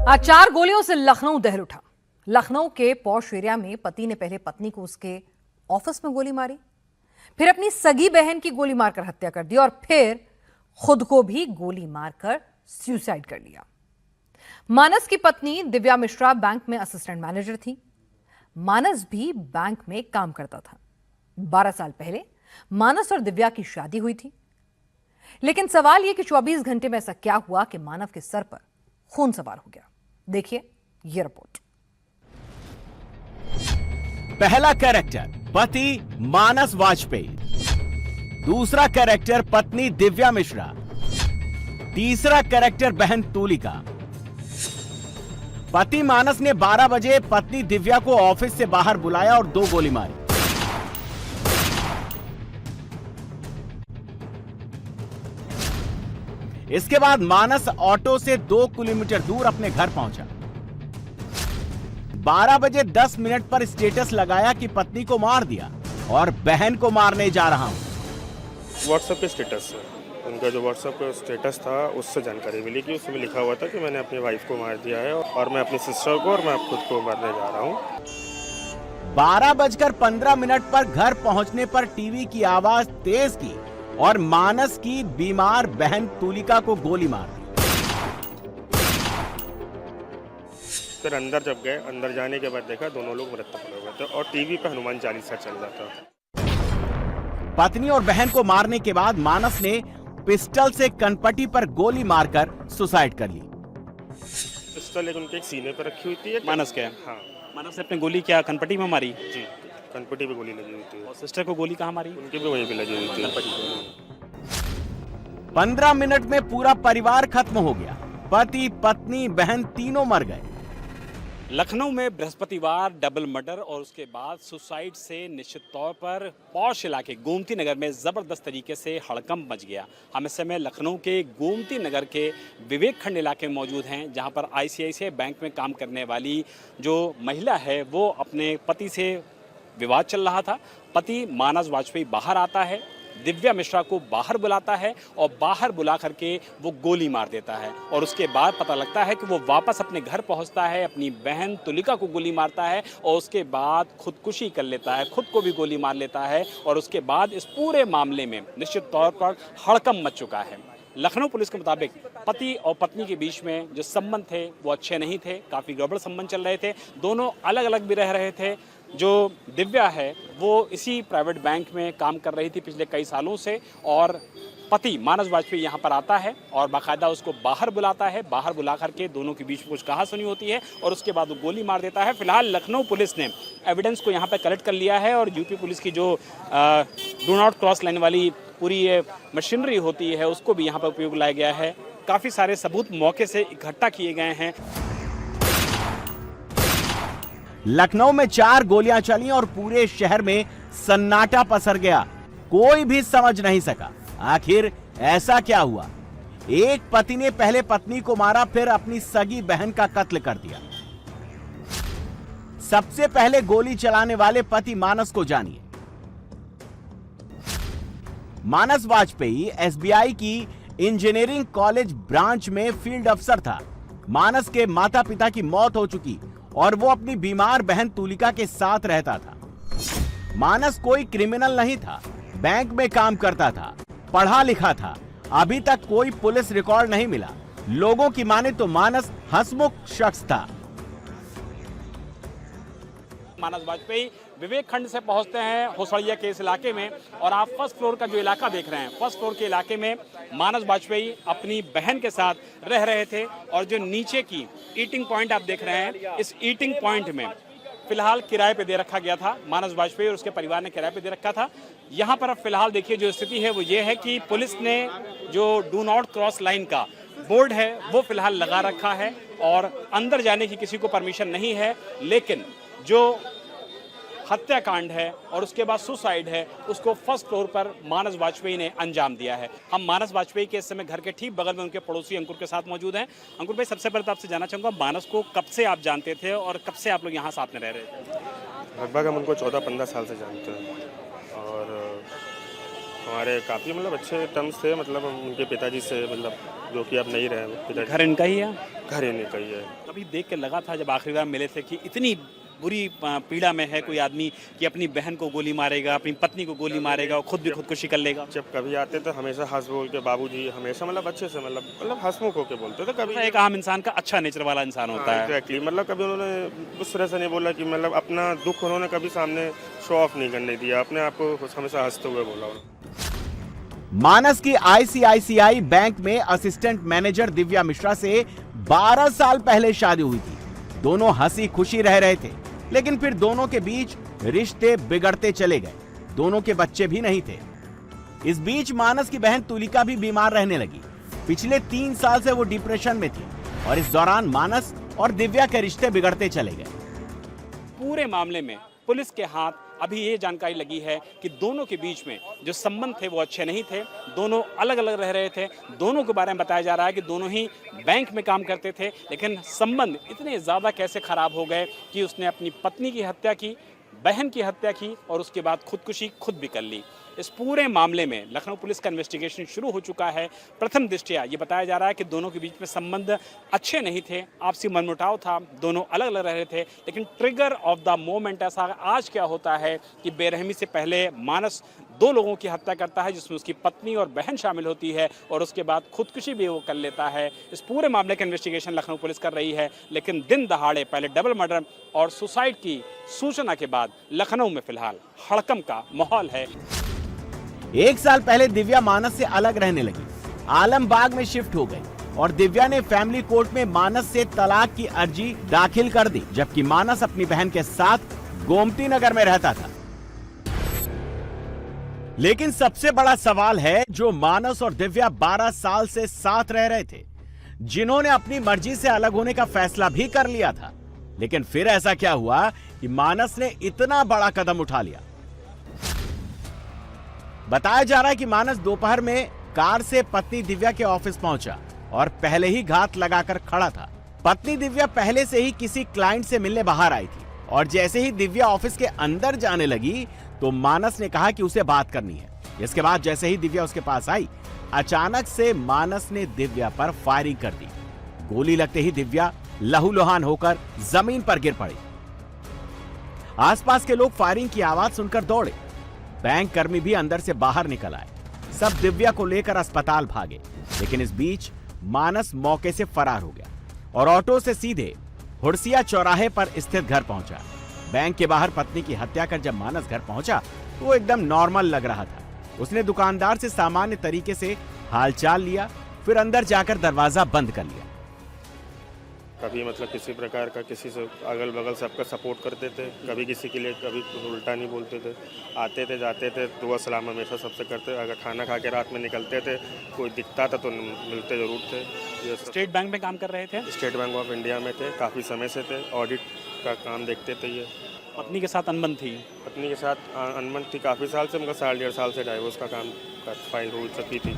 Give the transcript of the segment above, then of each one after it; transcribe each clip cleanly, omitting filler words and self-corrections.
आज 4 गोलियों से लखनऊ दहल उठा। लखनऊ के पॉश एरिया में पति ने पहले पत्नी को उसके ऑफिस में गोली मारी, फिर अपनी सगी बहन की गोली मारकर हत्या कर दी और फिर खुद को भी गोली मारकर सुसाइड कर लिया। मानस की पत्नी दिव्या मिश्रा बैंक में असिस्टेंट मैनेजर थी। मानस भी बैंक में काम करता था। 12 साल पहले मानस और दिव्या की शादी हुई थी। लेकिन सवाल यह कि 24 घंटे में ऐसा क्या हुआ कि मानव के सर पर खून सवार हो गया। देखिए यह रिपोर्ट। पहला कैरेक्टर पति मानस वाजपेयी, दूसरा कैरेक्टर पत्नी दिव्या मिश्रा, तीसरा कैरेक्टर बहन तुलिका। पति मानस ने 12 बजे पत्नी दिव्या को ऑफिस से बाहर बुलाया और 2 गोली मारी। इसके बाद मानस ऑटो से 2 किलोमीटर दूर अपने घर पहुंचा। 12 बजे 10 मिनट पर स्टेटस लगाया कि पत्नी को मार दिया और बहन को मारने जा रहा हूं। व्हाट्सएप पे स्टेटस है, उनका जो व्हाट्सएप पे स्टेटस था उससे जानकारी मिली कि उसमें लिखा हुआ था कि मैंने अपनी वाइफ को मार दिया है और मैं अपनी सिस्टर को और मैं खुद को मारने जा रहा हूँ। 12:15 पर घर पहुंचने पर टीवी की आवाज तेज की और मानस की बीमार बहन तुलिका को गोली मार दी। फिर अंदर जब गए, अंदर जाने के बाद देखा दोनों लोग मृत पड़े हुए थे और टीवी पे हनुमान चालीसा चल रहा था। पत्नी और बहन को मारने के बाद मानस ने पिस्टल से कनपटी पर गोली मारकर सुसाइड कर ली। पिस्टल उनके एक सीने पर रखी हुई थी। मानस के? हाँ। मानस ने अपनी गोली क्या कनपटी में मारी? जी, कनपटी पे गोली लगी हुई थी। और सिस्टर को गोली कहाँ मारी? उनकी भी वहीं पे लगी हुई थी। 15 मिनट में पूरा परिवार खत्म हो गया। पति, पत्नी, बहन तीनों मर गए। लखनऊ में बृहस्पतिवार डबल मर्डर और उसके बाद सुसाइड से निश्चित तौर पर पॉश इलाके गोमती नगर में जबरदस्त तरीके से हड़कंप मच गया। हम इस समय लखनऊ के गोमती नगर के विवेक खंड इलाके में मौजूद हैं, जहां पर आईसीआईसीआई बैंक में काम करने वाली जो महिला है वो अपने पति से विवाद चल रहा था। पति मानस वाजपेयी बाहर आता है, दिव्या मिश्रा को बाहर बुलाता है और बाहर बुला करके वो गोली मार देता है और उसके बाद पता लगता है कि वो वापस अपने घर पहुंचता है, अपनी बहन तुलिका को गोली मारता है और उसके बाद खुदकुशी कर लेता है, खुद को भी गोली मार लेता है और उसके बाद इस पूरे मामले में निश्चित तौर पर हड़कंप मच चुका है। लखनऊ पुलिस के मुताबिक पति और पत्नी के बीच में जो संबंध थे वो अच्छे नहीं थे, काफ़ी गड़बड़ संबंध चल रहे थे। दोनों अलग अलग भी रह रहे थे। जो दिव्या है वो इसी प्राइवेट बैंक में काम कर रही थी पिछले कई सालों से और पति मानस वाजपेयी यहाँ पर आता है और बाकायदा उसको बाहर बुलाता है। बाहर बुला करके दोनों के बीच में कुछ कहासुनी होती है और उसके बाद वो गोली मार देता है। फिलहाल लखनऊ पुलिस ने एविडेंस को यहाँ पर कलेक्ट कर लिया है और यूपी पुलिस की जो डू नॉट क्रॉस लाइन वाली पूरी ये मशीनरी होती है उसको भी यहाँ पर उपयोग लाया गया है। काफ़ी सारे सबूत मौके से इकट्ठा किए गए हैं। लखनऊ में 4 गोलियां चली और पूरे शहर में सन्नाटा पसर गया। कोई भी समझ नहीं सका आखिर ऐसा क्या हुआ। एक पति ने पहले पत्नी को मारा, फिर अपनी सगी बहन का कत्ल कर दिया। सबसे पहले गोली चलाने वाले पति मानस को जानिए। मानस वाजपेयी एसबीआई की इंजीनियरिंग कॉलेज ब्रांच में फील्ड अफसर था। मानस के माता पिता की मौत हो चुकी और वो अपनी बीमार बहन तुलिका के साथ रहता था। मानस कोई क्रिमिनल नहीं था, बैंक में काम करता था, पढ़ा लिखा था। अभी तक कोई पुलिस रिकॉर्ड नहीं मिला। लोगों की माने तो मानस हंसमुख शख्स था। मानस वाजपेयी विवेक खंड से पहुंचते हैं होसड़िया के इस इलाके में और आप फर्स्ट फ्लोर का जो इलाका देख रहे हैं, फर्स्ट फ्लोर के इलाके में मानस वाजपेयी अपनी बहन के साथ रह रहे थे और जो नीचे की ईटिंग पॉइंट आप देख रहे हैं, इस ईटिंग पॉइंट में फिलहाल किराए पे दे रखा गया था। मानस वाजपेयी और उसके परिवार ने किराए पे दे रखा था। यहाँ पर अब फिलहाल देखिए जो स्थिति है वो ये है कि पुलिस ने जो डू नॉट क्रॉस लाइन का बोर्ड है वो फिलहाल लगा रखा है और अंदर जाने की किसी को परमिशन नहीं है। लेकिन जो हत्याकांड है और उसके बाद सुसाइड है उसको फर्स्ट फ्लोर पर मानस वाजपेयी ने अंजाम दिया है। हम मानस वाजपेयी के इस समय घर के ठीक बगल में उनके पड़ोसी अंकुर के साथ मौजूद हैं। अंकुर भाई, सबसे पहले तो आपसे जानना चाहूँगा, मानस को कब से आप जानते थे और कब से आप लोग यहाँ साथ में रह रहे थे? लगभग हम उनको 14-15 साल से जानते हैं और हमारे काफ़ी मतलब अच्छे टर्म्स थे, मतलब उनके पिताजी से, मतलब जो कि अब नहीं रहे पिताजी। घर इनका ही है? घर ही नहीं कही है। कभी देख के लगा था जब आखिरी बार मिले थे कि इतनी बुरी पीड़ा में है कोई आदमी कि अपनी बहन को गोली मारेगा, अपनी पत्नी को गोली मारेगा और खुद भी खुदकुशी कर लेगा? जब कभी आते थे हमेशा हंस बोल के, बाबूजी हमेशा मतलब अच्छे से, मतलब हंसमुख होकर बोलते थे। कभी एक आम इंसान का अच्छा नेचर वाला इंसान होता है। एग्जैक्टली, मतलब कभी उन्होंने उस तरह से नहीं बोला कि मतलब अपना दुख उन्होंने कभी सामने शो ऑफ नहीं करने दिया, अपने आप को हमेशा हंसते हुए बोला उन्होंने। मानस की आईसीआईसीआई बैंक में असिस्टेंट मैनेजर दिव्या मिश्रा से 12 साल पहले शादी हुई थी। दोनों हंसी खुशी रह रहे थे, लेकिन फिर दोनों के बीच रिश्ते बिगड़ते चले गए। दोनों के बच्चे भी नहीं थे। इस बीच मानस की बहन तुलिका भी बीमार रहने लगी। पिछले 3 साल से वो डिप्रेशन में थी और इस दौरान मानस और दिव्या के रिश्ते बिगड़ते चले गए। पूरे मामले में पुलिस के हाथ अभी ये जानकारी लगी है कि दोनों के बीच में जो संबंध थे वो अच्छे नहीं थे। दोनों अलग अलग रह रहे थे। दोनों के बारे में बताया जा रहा है कि दोनों ही बैंक में काम करते थे, लेकिन संबंध इतने ज़्यादा कैसे खराब हो गए कि उसने अपनी पत्नी की हत्या की, बहन की हत्या की और उसके बाद खुदकुशी खुद भी कर ली। इस पूरे मामले में लखनऊ पुलिस का इन्वेस्टिगेशन शुरू हो चुका है। प्रथम दृष्टया ये बताया जा रहा है कि दोनों के बीच में संबंध अच्छे नहीं थे, आपसी मनमुटाव था, दोनों अलग अलग रह रहे थे। लेकिन ट्रिगर ऑफ द मोमेंट ऐसा आज क्या होता है कि बेरहमी से पहले मानस 2 लोगों की हत्या करता है, जिसमें उसकी पत्नी और बहन शामिल होती है और उसके बाद खुदकुशी भी वो कर लेता है। इस पूरे मामले का इन्वेस्टिगेशन लखनऊ पुलिस कर रही है, लेकिन दिन दहाड़े पहले डबल मर्डर और सुसाइड की सूचना के बाद लखनऊ में फिलहाल हड़कंप का माहौल है। 1 साल पहले दिव्या मानस से अलग रहने लगी, आलमबाग में शिफ्ट हो गई और दिव्या ने फैमिली कोर्ट में मानस से तलाक की अर्जी दाखिल कर दी, जबकि मानस अपनी बहन के साथ गोमती नगर में रहता था। लेकिन सबसे बड़ा सवाल है, जो मानस और दिव्या 12 साल से साथ रह रहे थे, जिन्होंने अपनी मर्जी से अलग होने का फैसला भी कर लिया था, लेकिन फिर ऐसा क्या हुआ कि मानस ने इतना बड़ा कदम उठा लिया। बताया जा रहा है कि मानस दोपहर में कार से पत्नी दिव्या के ऑफिस पहुंचा और पहले ही घात लगाकर खड़ा था। पत्नी दिव्या पहले से ही किसी क्लाइंट से मिलने बाहर आई थी और जैसे ही दिव्या ऑफिस के अंदर जाने लगी तो मानस ने कहा कि उसे बात करनी है। इसके बाद जैसे ही दिव्या उसके पास आई, अचानक से मानस ने दिव्या पर फायरिंग कर दी। गोली लगते ही दिव्या लहूलुहान होकर जमीन पर गिर पड़ी। आसपास के लोग फायरिंग की आवाज सुनकर दौड़े। बैंक कर्मी भी अंदर से बाहर निकल आए। सब दिव्या को लेकर अस्पताल भागे, लेकिन इस बीच मानस मौके से फरार हो गया और ऑटो से सीधे हुड़सिया चौराहे पर स्थित घर पहुंचा। बैंक के बाहर पत्नी की हत्या कर जब मानस घर पहुंचा तो वो एकदम नॉर्मल लग रहा था। उसने दुकानदार से सामान्य तरीके से हालचाल लिया, फिर अंदर जाकर दरवाजा बंद कर लिया। कभी मतलब किसी प्रकार का किसी से अगल बगल सबका सपोर्ट करते थे, कभी किसी के लिए कभी उल्टा नहीं बोलते थे। आते थे जाते थे, दुआ सलाम हमेशा सबसे करते। अगर खाना खा के रात में निकलते थे, कोई दिखता था तो मिलते जरूर थे। ये स्टेट बैंक में काम कर रहे थे? स्टेट बैंक ऑफ इंडिया में थे, काफ़ी समय से थे। ऑडिट का काम देखते थे। ये पत्नी के साथ अनबन थी? पत्नी के साथ अनबन थी काफ़ी साल से। उनका 1.5 साल से डाइवोर्स का काम फाइल हो चुकी थी।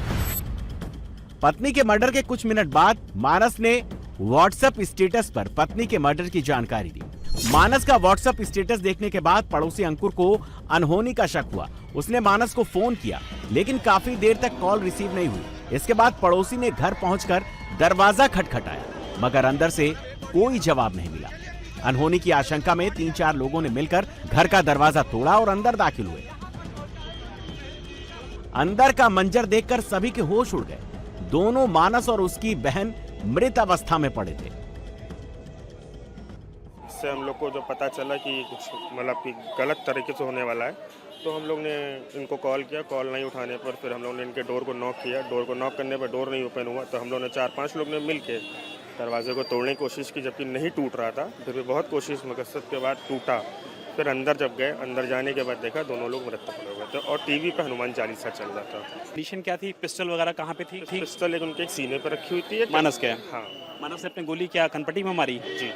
पत्नी के मर्डर के कुछ मिनट बाद मानस ने व्हाट्सएप स्टेटस पर पत्नी के मर्डर की जानकारी दी। मानस का व्हाट्सएप स्टेटस देखने के बाद पड़ोसी अंकुर को अनहोनी का शक हुआ। उसने मानस को फोन किया, लेकिन काफी देर तक कॉल रिसीव नहीं हुई। इसके बाद पड़ोसी ने घर पहुंचकर दरवाजा खटखटाया, मगर अंदर से कोई जवाब नहीं मिला। अनहोनी की आशंका में 3-4 लोगों ने मिलकर घर का दरवाजा तोड़ा और अंदर दाखिल हुए। अंदर का मंजर देखकर सभी के होश उड़ गए। दोनों मानस और उसकी बहन मृत अवस्था में पड़े थे। इससे हम लोग को जो पता चला कि कुछ मतलब कि गलत तरीके से होने वाला है, तो हम लोग ने इनको कॉल किया। कॉल नहीं उठाने पर फिर हम लोग ने इनके डोर को नॉक किया। डोर को नॉक करने पर डोर नहीं ओपन हुआ, तो हम लोग ने 4-5 लोग ने मिल के दरवाजे को तोड़ने की कोशिश की, जबकि नहीं टूट रहा था। फिर भी बहुत कोशिश मकसद के बाद टूटा। फिर अंदर जब गए, अंदर जाने के बाद देखा दोनों लोग मृत पड़े हुए थे और टीवी पे हनुमान चालीसा चल रहा था। कंडीशन क्या थी? पिस्टल वगैरह कहाँ पे थी? पिस्टल एक उनके एक सीने पर रखी हुई थी। मानस के? हाँ। मानस ने अपनी गोली क्या कनपटी में मारी? जी,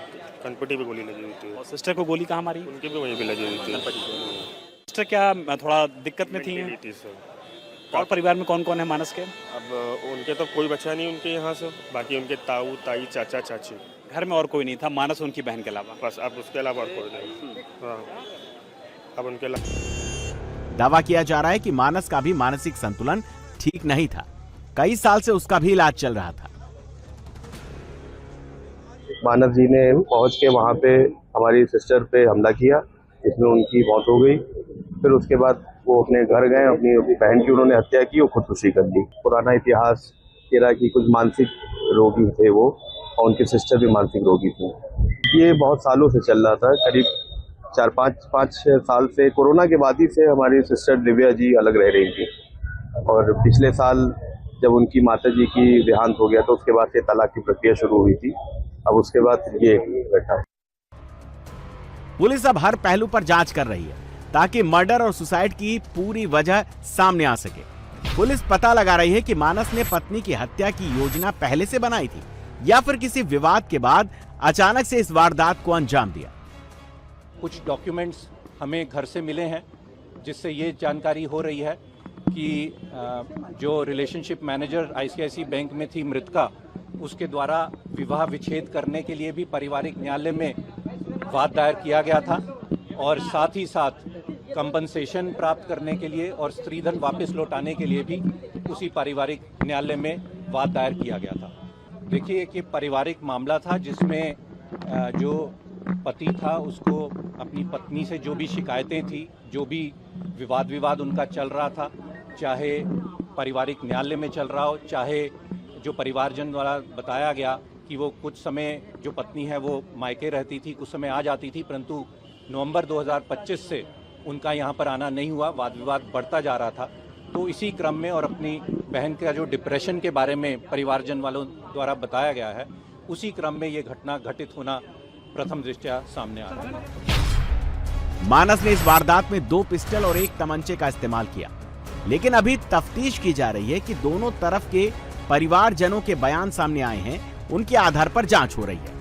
कनपटी पे गोली लगी हुई थी। और सिस्टर को गोली कहाँ मारी? उनकी भी वहीं पे लगी हुई थी। सिस्टर क्या थोड़ा दिक्कत में थी? और परिवार में कौन कौन है मानस के? अब उनके तो कोई बचा नहीं उनके यहाँ से, बाकी उनके ताऊ ताई चाचा चाची। घर में और कोई नहीं था मानस उनकी बहन के अलावा? बस अब उसके अलावा और कोई नहीं। हाँ, अब उनके दावा किया जा रहा है कि मानस का भी मानसिक संतुलन ठीक नहीं था। कई साल से उसका भी इलाज चल रहा था। मानस जी ने पहुंच के वहां पे हमारी सिस्टर पे हमला किया, जिसमें उनकी मौत हो गई। फिर उसके बाद वो अपने घर गए, अपनी बहन की उन्होंने हत्या की और खुदकुशी कर ली। पुराना इतिहास कह रहा कि कुछ मानसिक रोगी थे वो, और उनके सिस्टर भी मानसिक रोगी थी। ये बहुत सालों से चल रहा था, करीब 4-5 साल से। कोरोना के बाद ही से हमारी सिस्टर दिव्या जी अलग रह रही थी, और पिछले साल जब उनकी माता जी की देहांत हो गया तो उसके बाद से तलाक की प्रक्रिया शुरू हुई थी। अब उसके बाद ये घटना। पुलिस अब हर पहलू पर जांच कर रही है ताकि मर्डर और सुसाइड की पूरी वजह सामने आ सके। पुलिस पता लगा रही है कि मानस ने पत्नी की हत्या की योजना पहले से बनाई थी या फिर किसी विवाद के बाद अचानक से इस वारदात को अंजाम दिया। कुछ डॉक्यूमेंट्स हमें घर से मिले हैं, जिससे ये जानकारी हो रही है कि जो रिलेशनशिप मैनेजर आईसीआईसी बैंक में थी मृतका, उसके द्वारा विवाह विच्छेद करने के लिए भी पारिवारिक न्यायालय में वाद दायर किया गया था, और साथ ही साथ कंपनसेशन प्राप्त करने के लिए और स्त्रीधन वापस लौटाने के लिए भी उसी पारिवारिक न्यायालय में वाद दायर किया गया था। देखिए कि पारिवारिक मामला था जिसमें जो पति था उसको अपनी पत्नी से जो भी शिकायतें थी, जो भी विवाद उनका चल रहा था, चाहे पारिवारिक न्यायालय में चल रहा हो, चाहे जो परिवारजन द्वारा बताया गया कि वो कुछ समय जो पत्नी है वो मायके रहती थी, कुछ समय आ जाती थी, परंतु नवंबर 2025 से उनका यहाँ पर आना नहीं हुआ, वाद विवाद बढ़ता जा रहा था। तो इसी क्रम में और अपनी बहन का जो डिप्रेशन के बारे में परिवारजन वालों द्वारा बताया गया है, उसी क्रम में ये घटना घटित होना प्रथम दृष्टया सामने आ रहा है। मानस ने इस वारदात में 2 पिस्टल और 1 तमंचे का इस्तेमाल किया, लेकिन अभी तफ्तीश की जा रही है कि दोनों तरफ के परिवारजनों के बयान सामने आए हैं, उनके आधार पर जांच हो रही है।